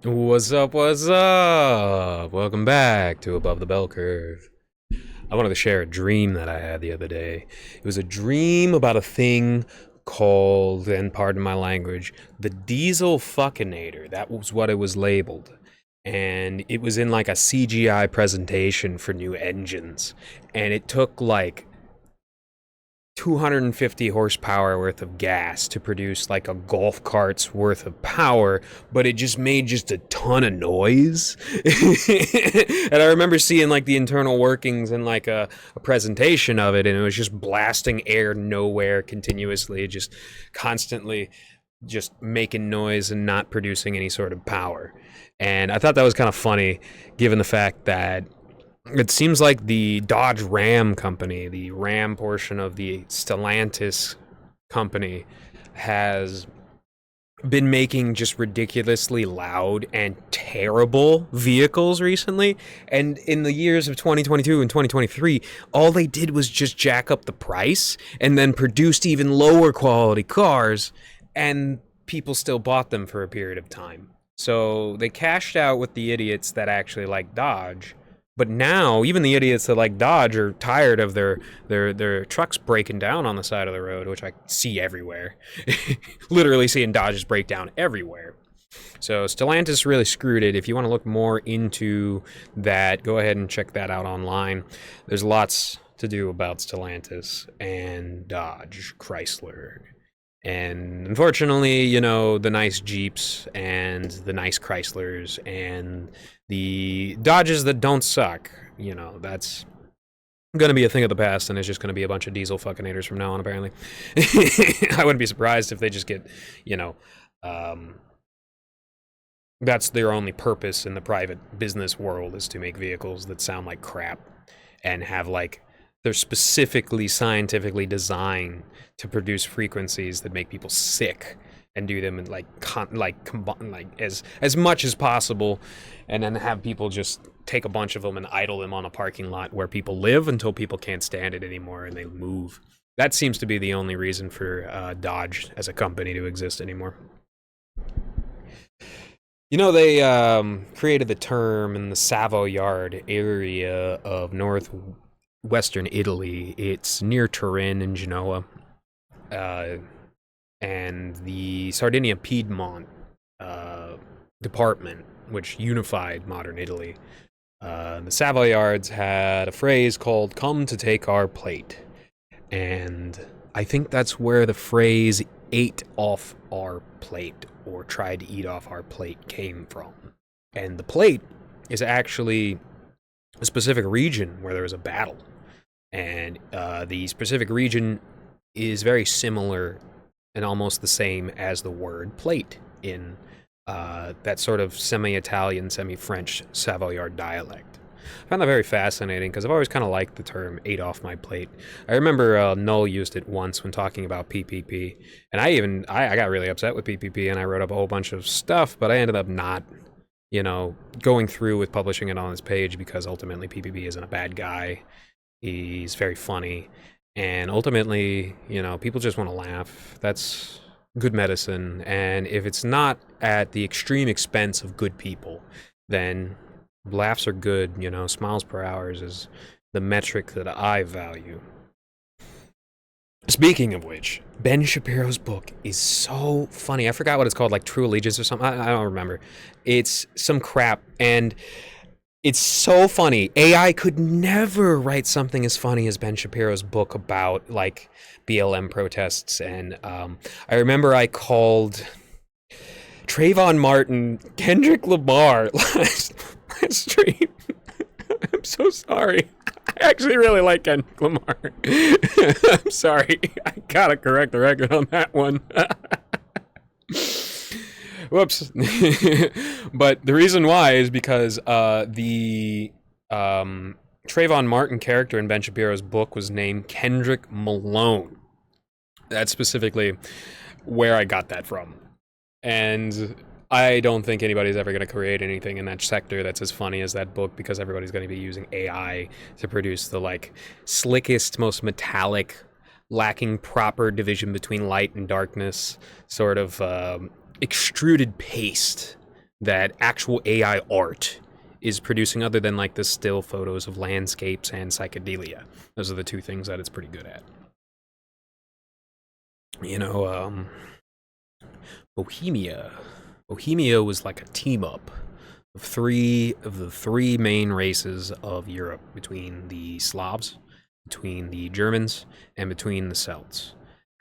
What's up? What's up? Welcome back to Above the Bell Curve. I wanted to share a dream that I had the other day. It was a dream about a thing called, and pardon my language, the Diesel Fuckinator. That was what it was labeled. And it was in like a CGI presentation for new engines. And it took like 250 horsepower worth of gas to produce like a golf cart's worth of power, but it just made just a ton of noise. And I remember seeing like the internal workings and like a presentation of it, and it was just blasting air nowhere continuously, just constantly just making noise and not producing any sort of power. And I thought that was kind of funny given the fact that it seems like the Dodge Ram company, the Ram portion of the Stellantis company, has been making just ridiculously loud and terrible vehicles recently. And in the years of 2022 and 2023, all they did was just jack up the price and then produced even lower quality cars, and people still bought them for a period of time. So they cashed out with the idiots that actually like Dodge, but now even the idiots that like Dodge are tired of their trucks breaking down on the side of the road, which I see everywhere. Literally seeing Dodges break down everywhere. So Stellantis really screwed it. If you want to look more into that, go ahead and check that out online. There's lots to do about Stellantis and Dodge, Chrysler. And unfortunately, the nice Jeeps and the nice Chryslers and the Dodges that don't suck, that's going to be a thing of the past, and it's just going to be a bunch of diesel fuckinators from now on, apparently. I wouldn't be surprised if they just get, um, that's their only purpose in the private business world, is to make vehicles that sound like crap and have like they're specifically scientifically designed to produce frequencies that make people sick and do them in as much as possible, and then have people just take a bunch of them and idle them on a parking lot where people live until people can't stand it anymore and they move. That seems to be the only reason for Dodge as a company to exist anymore. They created the term in the Savoyard area of northwestern Italy. It's near Turin and Genoa, uh, and the Sardinia Piedmont department, which unified modern Italy. The Savoyards had a phrase called "come to take our plate," and I think that's where the phrase "ate off our plate" or "tried to eat off our plate" came from. And the plate is actually a specific region where there was a battle, and the specific region is very similar and almost the same as the word plate in that sort of semi-Italian, semi-French Savoyard dialect. I found that very fascinating because I've always kind of liked the term "ate off my plate." I remember Null used it once when talking about PPP, and I got really upset with PPP, and I wrote up a whole bunch of stuff, but I ended up not, going through with publishing it on his page, because ultimately PPP isn't a bad guy. He's very funny, and ultimately, people just want to laugh. That's good medicine, and if it's not at the extreme expense of good people, then laughs are good. Smiles per hour is the metric that I value. Speaking of which, Ben Shapiro's book is so funny. I forgot what it's called, like True Allegiance or something. I don't remember. It's some crap, and it's so funny. AI could never write something as funny as Ben Shapiro's book about like BLM protests. And I remember I called Trayvon Martin Kendrick Lamar last stream. I'm so sorry. I actually really like Kendrick Lamar. I'm sorry. I gotta correct the record on that one. Whoops. But the reason why is because the Trayvon Martin character in Ben Shapiro's book was named Kendrick Malone. That's specifically where I got that from. And I don't think anybody's ever going to create anything in that sector that's as funny as that book, because everybody's going to be using AI to produce the like slickest, most metallic, lacking proper division between light and darkness sort of extruded paste that actual AI art is producing, other than like the still photos of landscapes and psychedelia. Those are the two things that it's pretty good at. You know, Bohemia. Bohemia was like a team up of the three main races of Europe, between the Slavs, between the Germans, and between the Celts.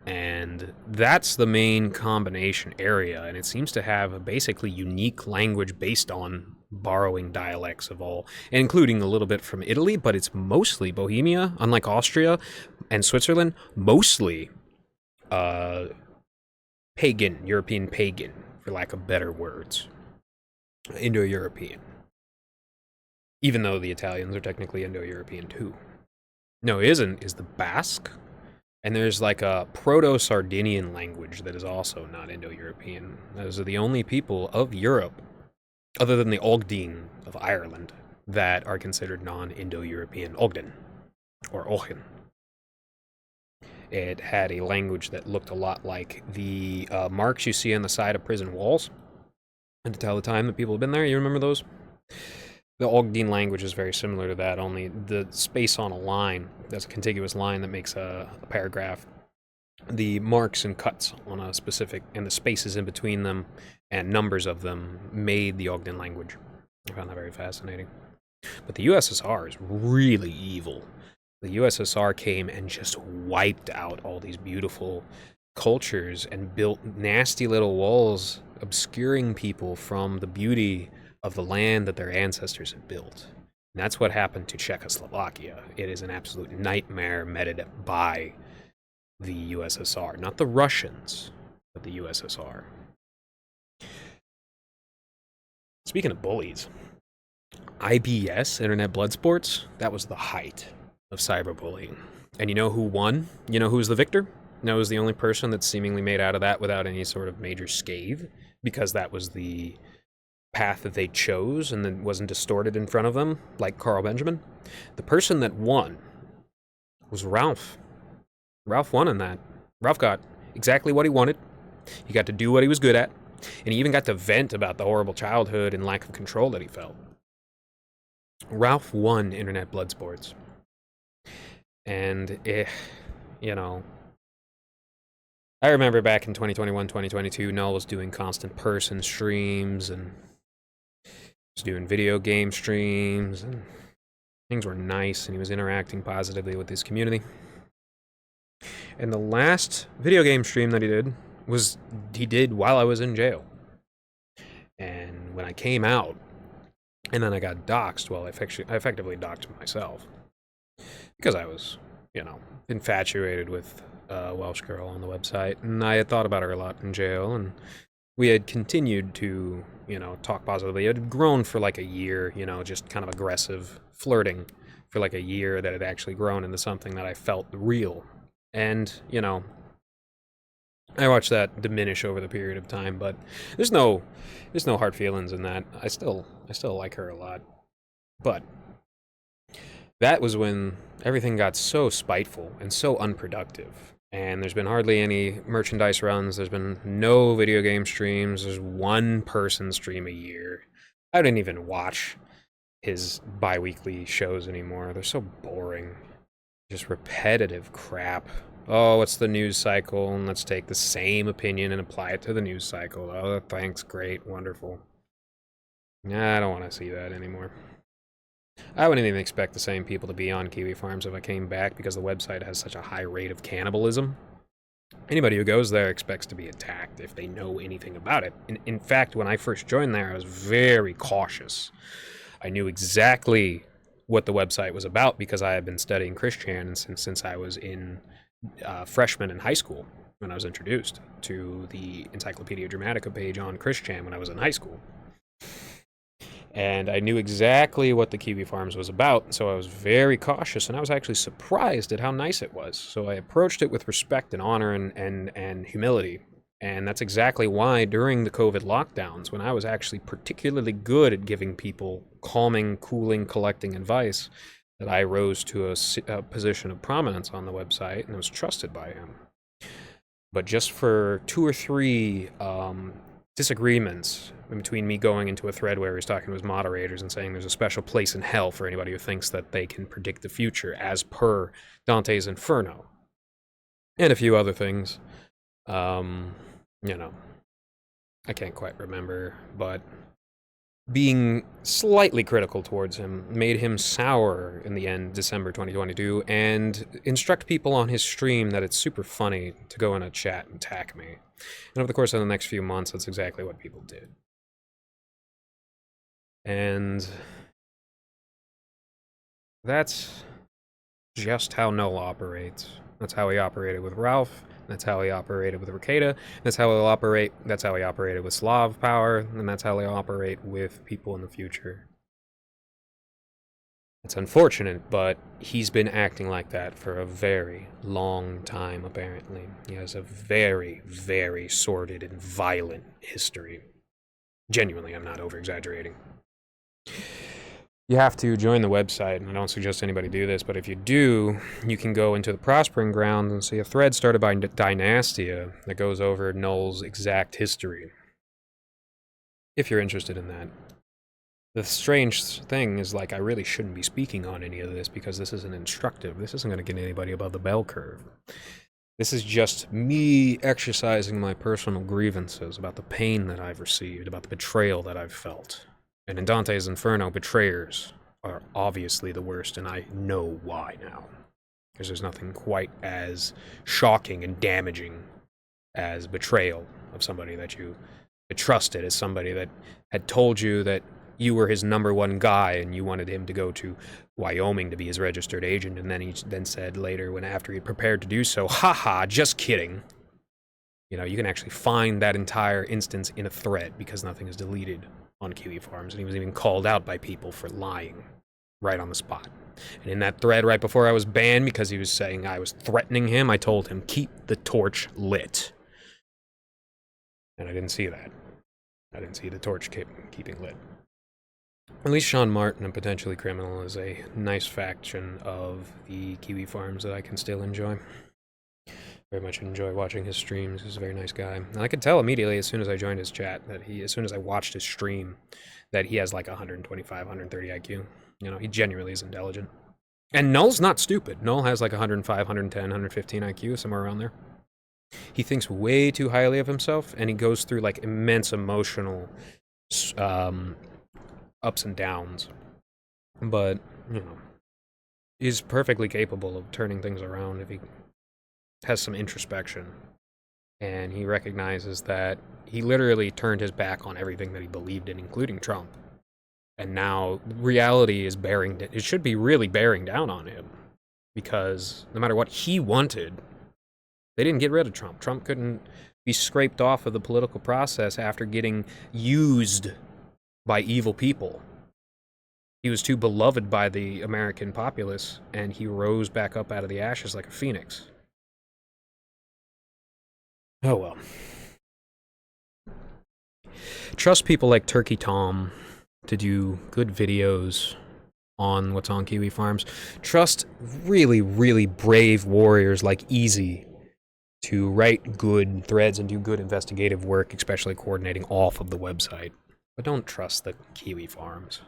And that's the main combination area, and it seems to have a basically unique language based on borrowing dialects of all, including a little bit from Italy, but it's mostly Bohemia, unlike Austria and Switzerland, mostly pagan, European pagan, for lack of better words. Indo-European. Even though the Italians are technically Indo-European too. No, it isn't, is the Basque. And there's like a Proto-Sardinian language that is also not Indo-European. Those are the only people of Europe, other than the Ogden of Ireland, that are considered non-Indo-European. Ogden, or Ochen. It had a language that looked a lot like the marks you see on the side of prison walls, and to tell the time that people have been there. You remember those? The Ogden language is very similar to that, only the space on a line, that's a contiguous line that makes a paragraph. The marks and cuts on a specific, and the spaces in between them, and numbers of them, made the Ogden language. I found that very fascinating. But the USSR is really evil. The USSR came and just wiped out all these beautiful cultures and built nasty little walls, obscuring people from the beauty of the land that their ancestors had built. And that's what happened to Czechoslovakia. It is an absolute nightmare meted by the USSR. Not the Russians, but the USSR. Speaking of bullies, IBS, Internet Blood Sports, that was the height of cyberbullying. And you know who won? You know who's the victor? You know who's the only person that's seemingly made out of that without any sort of major scathe? Because that was the path that they chose and then wasn't distorted in front of them, like Carl Benjamin. The person that won was Ralph. Ralph won in that. Ralph got exactly what he wanted. He got to do what he was good at, and he even got to vent about the horrible childhood and lack of control that he felt. Ralph won Internet Blood Sports. And you know, I remember back in 2021, 2022, Null was doing constant person streams and was doing video game streams, and things were nice, and he was interacting positively with his community. And the last video game stream that he did while I was in jail. And when I came out, and then I got doxxed, well, I effectively doxxed myself. Because I was, infatuated with a Welsh girl on the website, and I had thought about her a lot in jail, and we had continued to, talk positively. It had grown for like a year, just kind of aggressive flirting for like a year, that had actually grown into something that I felt real. And, I watched that diminish over the period of time, but there's no hard feelings in that. I still like her a lot. But that was when everything got so spiteful and so unproductive. And there's been hardly any merchandise runs. There's been no video game streams. There's one person stream a year. I didn't even watch his bi-weekly shows anymore. They're so boring. Just repetitive crap. Oh, what's the news cycle? And let's take the same opinion and apply it to the news cycle. Oh, thanks, great, wonderful. Nah, I don't want to see that anymore. I wouldn't even expect the same people to be on Kiwi Farms if I came back, because the website has such a high rate of cannibalism. Anybody who goes there expects to be attacked if they know anything about it. In fact, when I first joined there, I was very cautious. I knew exactly what the website was about because I had been studying Christian since I was in freshman in high school, when I was introduced to the Encyclopedia Dramatica page on Christian when I was in high school. And I knew exactly what the Kiwi Farms was about, so I was very cautious, and I was actually surprised at how nice it was. So I approached it with respect and honor and humility. And that's exactly why during the COVID lockdowns, when I was actually particularly good at giving people calming, cooling, collecting advice, that I rose to a position of prominence on the website and was trusted by him. But just for 2 or 3 disagreements between me going into a thread where he's talking to his moderators and saying there's a special place in hell for anybody who thinks that they can predict the future, as per Dante's Inferno, and a few other things. You know, I can't quite remember, but being slightly critical towards him made him sour in the end, December 2022, and instruct people on his stream that it's super funny to go in a chat and attack me. And over the course of the next few months, that's exactly what people did. And that's just how Null operates. That's how he operated with Ralph. That's how he operated with Ricada. That's how he'll operate. That's how he operated with Slav power, and that's how he'll operate with people in the future. It's unfortunate, but he's been acting like that for a very long time, apparently. He has a very, very sordid and violent history. Genuinely, I'm not over-exaggerating. You have to join the website, and I don't suggest anybody do this, but if you do, you can go into the Prospering Grounds and see a thread started by Dynastia that goes over Null's exact history, if you're interested in that. The strange thing is, like, I really shouldn't be speaking on any of this because this isn't instructive. This isn't going to get anybody above the bell curve. This is just me exercising my personal grievances about the pain that I've received, about the betrayal that I've felt. And in Dante's Inferno, betrayers are obviously the worst, and I know why now. Because there's nothing quite as shocking and damaging as betrayal of somebody that you trusted, as somebody that had told you that you were his #1 guy and you wanted him to go to Wyoming to be his registered agent, and then he then said later, when after he prepared to do so, haha, just kidding. You know, you can actually find that entire instance in a thread because nothing is deleted on Kiwi Farms, and he was even called out by people for lying right on the spot. And in that thread right before I was banned because he was saying I was threatening him, I told him, keep the torch lit. And I didn't see that. I didn't see the torch keeping lit. At least Sean Martin, and Potentially Criminal, is a nice faction of the Kiwi Farms that I can still enjoy. Very much enjoy watching his streams. He's a very nice guy. And I could tell immediately as soon as I joined his chat that as soon as I watched his stream, that he has like 125, 130 IQ. You know, he genuinely is intelligent. And Null's not stupid. Null has like 105, 110, 115 IQ, somewhere around there. He thinks way too highly of himself, and he goes through like immense emotional ups and downs. But, you know, he's perfectly capable of turning things around if he has some introspection, and he recognizes that he literally turned his back on everything that he believed in, including Trump. And now reality is it should be really bearing down on him, because no matter what he wanted, they didn't get rid of Trump. Trump couldn't be scraped off of the political process after getting used by evil people. He was too beloved by the American populace, and he rose back up out of the ashes like a phoenix. Oh well. Trust people like Turkey Tom to do good videos on what's on Kiwi Farms. Trust really, really brave warriors like Easy to write good threads and do good investigative work, especially coordinating off of the website. But don't trust the Kiwi Farms.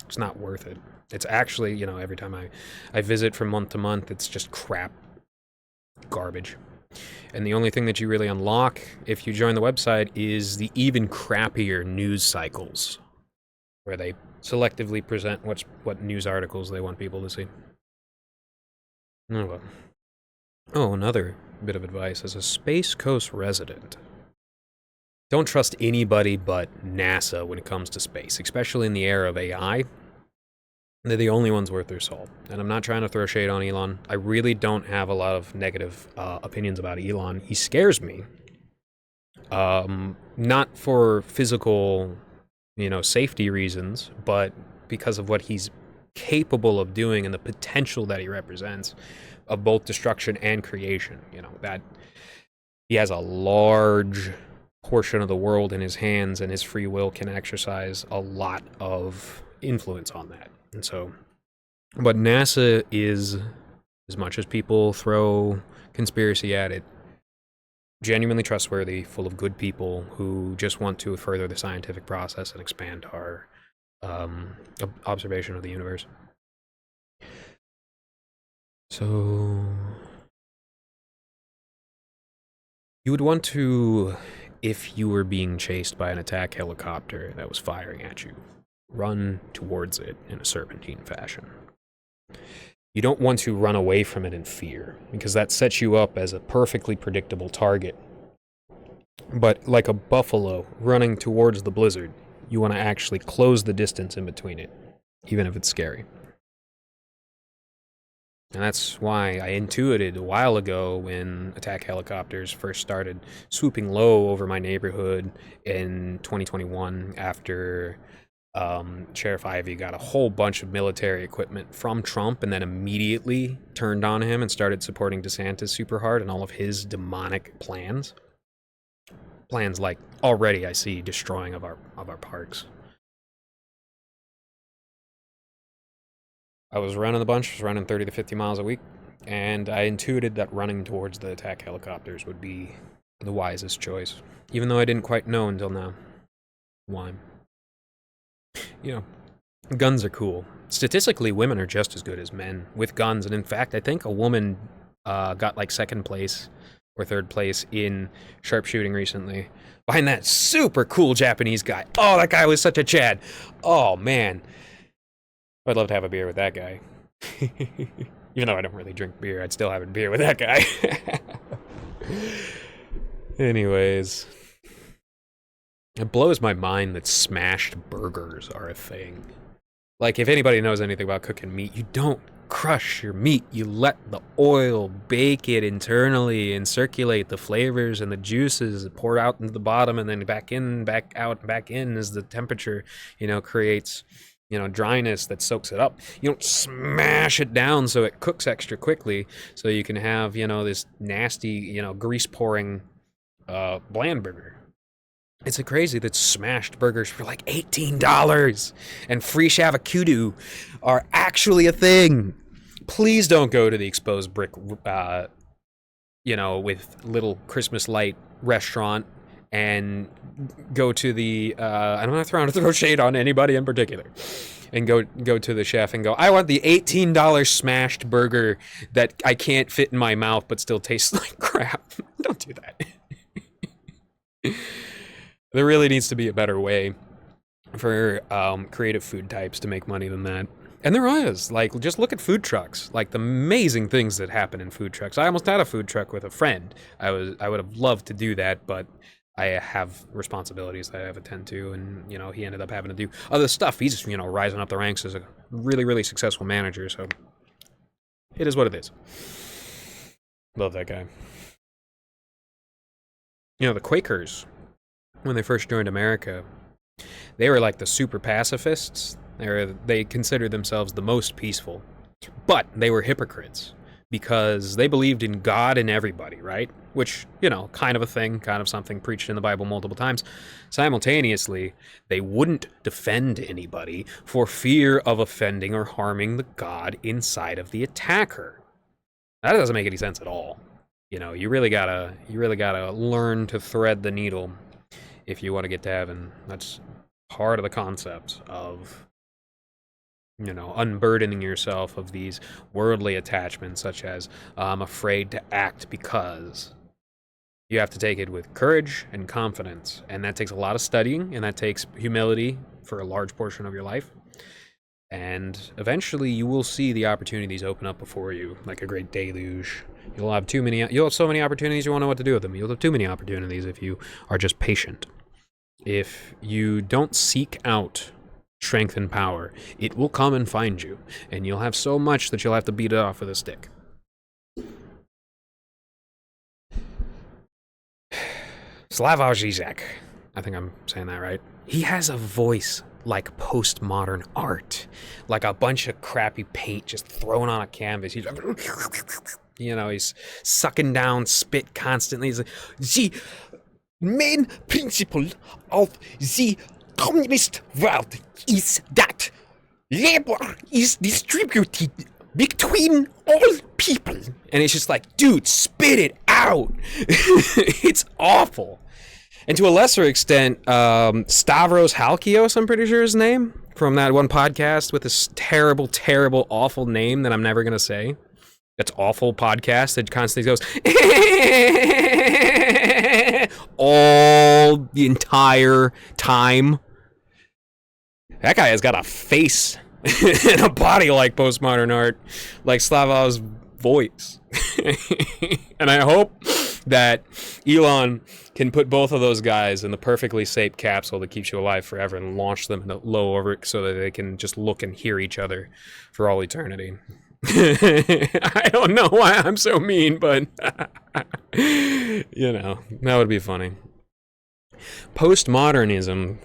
It's not worth it. It's actually, you know, every time I visit from month to month, it's just crap. Garbage. And the only thing that you really unlock if you join the website is the even crappier news cycles, where they selectively present what news articles they want people to see. Oh, well. Oh, another bit of advice as a Space Coast resident. Don't trust anybody but NASA when it comes to space, especially in the era of AI. They're the only ones worth their salt. And I'm not trying to throw shade on Elon. I really don't have a lot of negative opinions about Elon. He scares me. Not for physical, safety reasons, but because of what he's capable of doing and the potential that he represents of both destruction and creation. That he has a large portion of the world in his hands, and his free will can exercise a lot of influence on that. And so, but NASA is, as much as people throw conspiracy at it, genuinely trustworthy, full of good people who just want to further the scientific process and expand our observation of the universe. So you would want to, if you were being chased by an attack helicopter that was firing at you, run towards it in a serpentine fashion. You don't want to run away from it in fear, because that sets you up as a perfectly predictable target. But like a buffalo running towards the blizzard, you want to actually close the distance in between it, even if it's scary. And that's why I intuited a while ago when attack helicopters first started swooping low over my neighborhood in 2021 after Sheriff Ivey got a whole bunch of military equipment from Trump and then immediately turned on him and started supporting DeSantis super hard and all of his demonic plans. Plans like already I see destroying of our parks. I was running the bunch, was running 30 to 50 miles a week, and I intuited that running towards the attack helicopters would be the wisest choice, even though I didn't quite know until now why. You know, guns are cool. Statistically, women are just as good as men with guns, and in fact, I think a woman got like second place or third place in sharpshooting recently behind that super cool Japanese guy. Oh, that guy was such a Chad. Oh, man. I'd love to have a beer with that guy. Even though I don't really drink beer, I'd still have a beer with that guy. Anyways. It blows my mind that smashed burgers are a thing. Like, if anybody knows anything about cooking meat, you don't crush your meat. You let the oil bake it internally and circulate the flavors and the juices, pour out into the bottom and then back in, back out, back in as the temperature, creates dryness that soaks it up. You don't smash it down so it cooks extra quickly so you can have, this nasty, grease pouring bland burger. It's crazy that smashed burgers for like $18 and free shavakudu are actually a thing. Please don't go to the exposed brick, with little Christmas light restaurant and go to the I'm not trying to throw shade on anybody in particular, and go to the chef and go, I want the $18 smashed burger that I can't fit in my mouth but still tastes like crap. Don't do that. There really needs to be a better way for creative food types to make money than that. And there is. Like, just look at food trucks. Like, the amazing things that happen in food trucks. I almost had a food truck with a friend. I would have loved to do that, but I have responsibilities that I have to attend to, and, he ended up having to do other stuff. He's, rising up the ranks as a really, really successful manager, so it is what it is. Love that guy. The Quakers, when they first joined America, they were like the super pacifists. They considered themselves the most peaceful, but they were hypocrites because they believed in God and everybody, right? Which, kind of a thing, kind of something preached in the Bible multiple times. Simultaneously, they wouldn't defend anybody for fear of offending or harming the God inside of the attacker. That doesn't make any sense at all. You really gotta learn to thread the needle if you want to get to heaven. That's part of the concept of, unburdening yourself of these worldly attachments, such as, I'm afraid to act because. You have to take it with courage and confidence, and that takes a lot of studying, and that takes humility for a large portion of your life. And eventually you will see the opportunities open up before you, like a great deluge. You'll have so many opportunities, you won't know what to do with them. You'll have too many opportunities if you are just patient. If you don't seek out strength and power, it will come and find you, and you'll have so much that you'll have to beat it off with a stick. Slavoj Žižek, I think I'm saying that right. He has a voice like postmodern art, like a bunch of crappy paint just thrown on a canvas. He's like, he's sucking down spit constantly. He's like, the main principle of the communist world is that labor is distributed between all people. And it's just like, dude, spit it out. It's awful. And to a lesser extent, Stavros Halkios, I'm pretty sure his name, from that one podcast with this terrible, terrible, awful name that I'm never going to say. That's awful podcast that constantly goes all the entire time. That guy has got a face and a body like postmodern art, like Slavov's voice. And I hope that Elon can put both of those guys in the perfectly safe capsule that keeps you alive forever and launch them in a low orbit so that they can just look and hear each other for all eternity. I don't know why I'm so mean, but you know, that would be funny. Postmodernism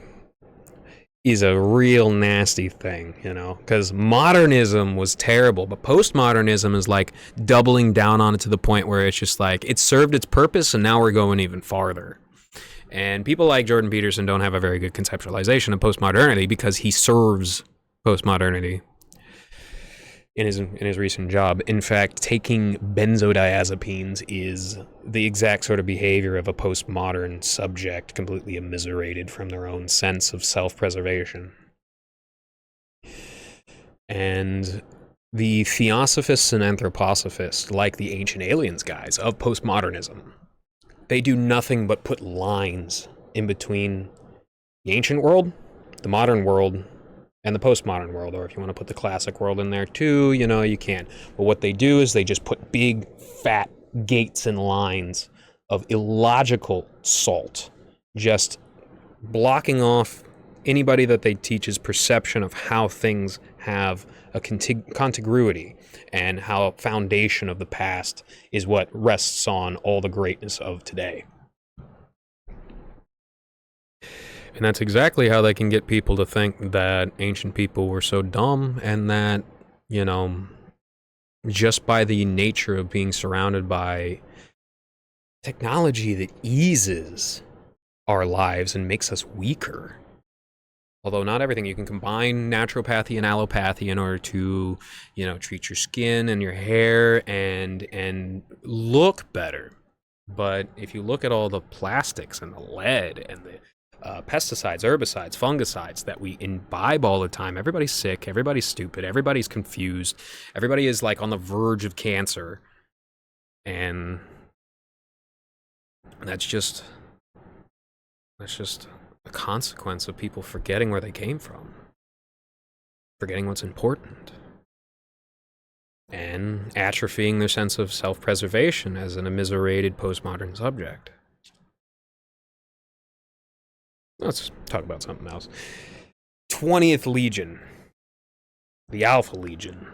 is a real nasty thing, you know, because modernism was terrible, but postmodernism is like doubling down on it to the point where it's just like it served its purpose and now we're going even farther. And people like Jordan Peterson don't have a very good conceptualization of postmodernity because he serves postmodernity in his recent job. In fact, taking benzodiazepines is the exact sort of behavior of a postmodern subject, completely immiserated from their own sense of self-preservation. And the theosophists and anthroposophists, like the ancient aliens guys of postmodernism, they do nothing but put lines in between the ancient world, the modern world, and the postmodern world, or if you want to put the classic world in there too, you know, you can. But what they do is they just put big, fat gates and lines of illogical salt, just blocking off anybody that they teach's perception of how things have a contiguity and how a foundation of the past is what rests on all the greatness of today. And that's exactly how they can get people to think that ancient people were so dumb and that, you know, just by the nature of being surrounded by technology that eases our lives and makes us weaker. Although not everything, you can combine naturopathy and allopathy in order to, you know, treat your skin and your hair and look better. But if you look at all the plastics and the lead and the pesticides, herbicides, fungicides that we imbibe all the time, everybody's sick, everybody's stupid, everybody's confused, everybody is like on the verge of cancer. And that's just a consequence of people forgetting where they came from, forgetting what's important, and atrophying their sense of self-preservation as an immiserated postmodern subject. Let's talk about something else. 20th Legion, the Alpha Legion,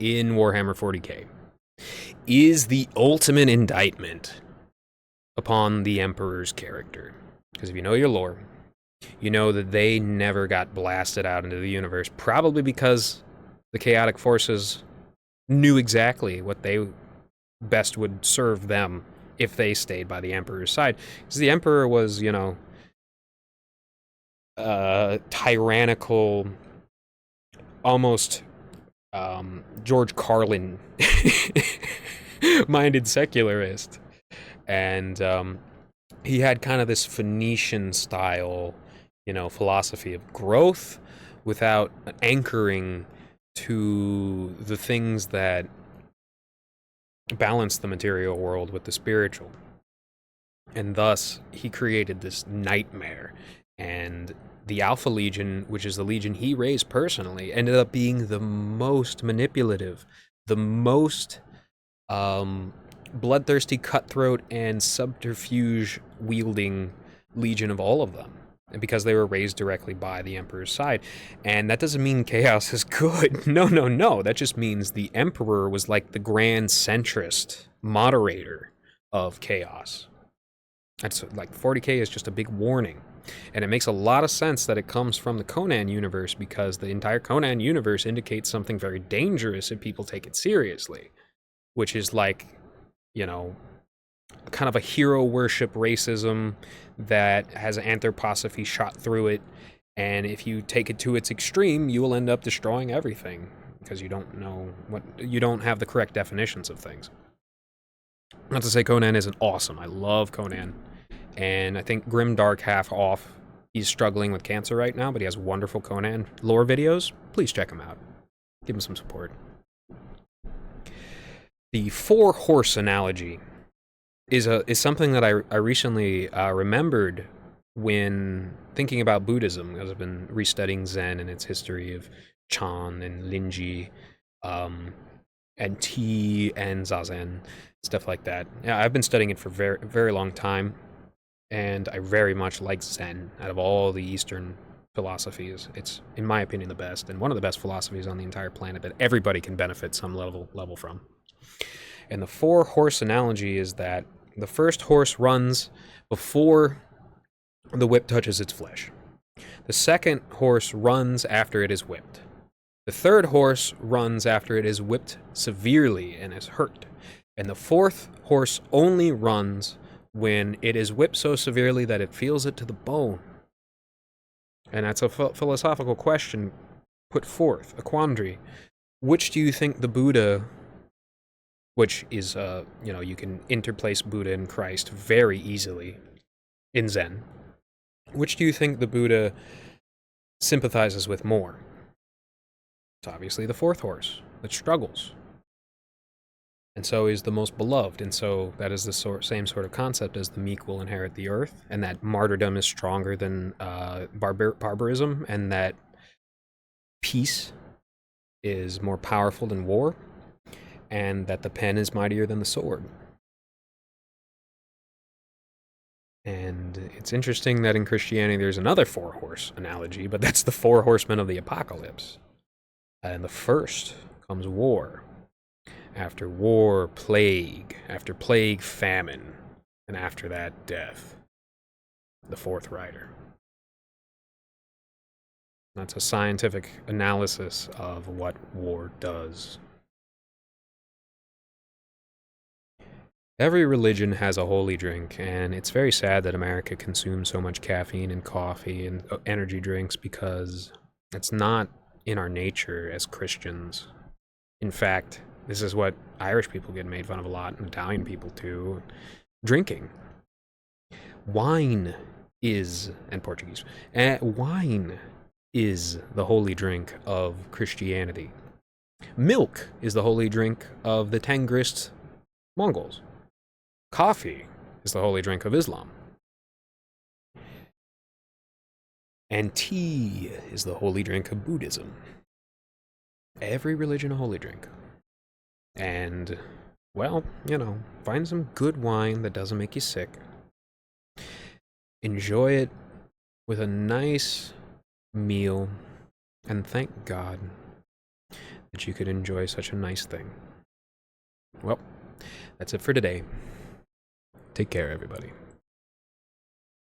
in Warhammer 40k, is the ultimate indictment upon the Emperor's character. Because if you know your lore, you know that they never got blasted out into the universe, probably because the chaotic forces knew exactly what they best would serve them if they stayed by the Emperor's side. Because the Emperor was, you know, tyrannical, almost George Carlin minded secularist. And he had kind of this Phoenician style, you know, philosophy of growth without anchoring to the things that balance the material world with the spiritual. And thus, he created this nightmare. And the Alpha Legion, which is the legion he raised personally, ended up being the most manipulative, the most bloodthirsty, cutthroat, and subterfuge-wielding legion of all of them, because they were raised directly by the Emperor's side. And that doesn't mean chaos is good. No. That just means the Emperor was like the grand centrist moderator of chaos. That's like 40k is just a big warning. And it makes a lot of sense that it comes from the Conan universe, because the entire Conan universe indicates something very dangerous if people take it seriously, which is like, you know, kind of a hero worship racism that has anthroposophy shot through it. And if you take it to its extreme, you will end up destroying everything. because you don't have the correct definitions of things. Not to say Conan isn't awesome. I love Conan. And I think Grimdark half off. He's struggling with cancer right now, but he has wonderful Conan lore videos. Please check him out. Give him some support. The 4-horse analogy is something that I recently remembered when thinking about Buddhism, because I've been restudying Zen and its history of Chan and Linji, and Tea and Zazen, stuff like that. Yeah, I've been studying it for very, very long time, and I very much like Zen. Out of all the Eastern philosophies, it's, in my opinion, the best, and one of the best philosophies on the entire planet that everybody can benefit some level from. And the 4-horse analogy is that the first horse runs before the whip touches its flesh. The second horse runs after it is whipped. The third horse runs after it is whipped severely and is hurt. And the fourth horse only runs when it is whipped so severely that it feels it to the bone. And that's a philosophical question put forth, a quandary. Which do you think the Buddha, which is, you can interplace Buddha and Christ very easily in Zen, which do you think the Buddha sympathizes with more? It's obviously the fourth horse that struggles. And so is the most beloved. And so that is the same sort of concept as the meek will inherit the earth, and that martyrdom is stronger than barbarism, and that peace is more powerful than war, and that the pen is mightier than the sword. And it's interesting that in Christianity there's another 4-horse analogy, but that's the 4 horsemen of the apocalypse. And the first comes war. After war, plague. After plague, famine. And after that, death. The 4th rider. That's a scientific analysis of what war does. Every religion has a holy drink, and it's very sad that America consumes so much caffeine and coffee and energy drinks, because it's not in our nature as Christians. In fact, this is what Irish people get made fun of a lot, and Italian people too. Drinking. Wine is, and Portuguese, wine is the holy drink of Christianity. Milk is the holy drink of the Tengrists Mongols. Coffee is the holy drink of Islam. And tea is the holy drink of Buddhism. Every religion a holy drink. And, well, find some good wine that doesn't make you sick. Enjoy it with a nice meal, and thank God that you could enjoy such a nice thing. Well, that's it for today. Take care, everybody.